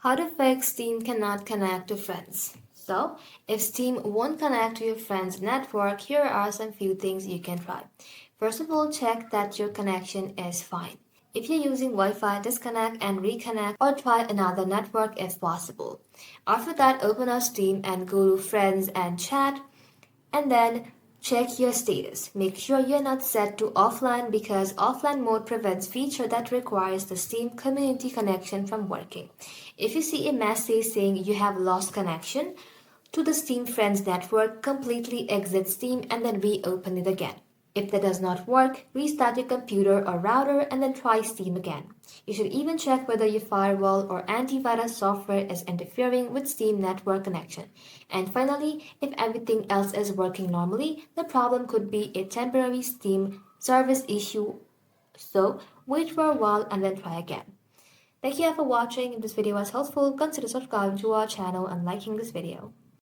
How to fix Steam cannot connect to friends. So, if Steam won't connect to your friend's network, here are some few things you can try. First of all, check that your connection is fine. If you're using Wi-Fi, disconnect and reconnect or try another network if possible. After that, open up Steam and go to Friends and Chat and then check your status. Make sure you're not set to offline because offline mode prevents feature that requires the Steam community connection from working. If you see a message saying you have lost connection to the Steam Friends network, completely exit Steam and then reopen it again. If that does not work, restart your computer or router and then try Steam again. You should even check whether your firewall or antivirus software is interfering with Steam network connection. And finally, if everything else is working normally, the problem could be a temporary Steam service issue. So, wait for a while and then try again. Thank you for watching. If this video was helpful, consider subscribing to our channel and liking this video.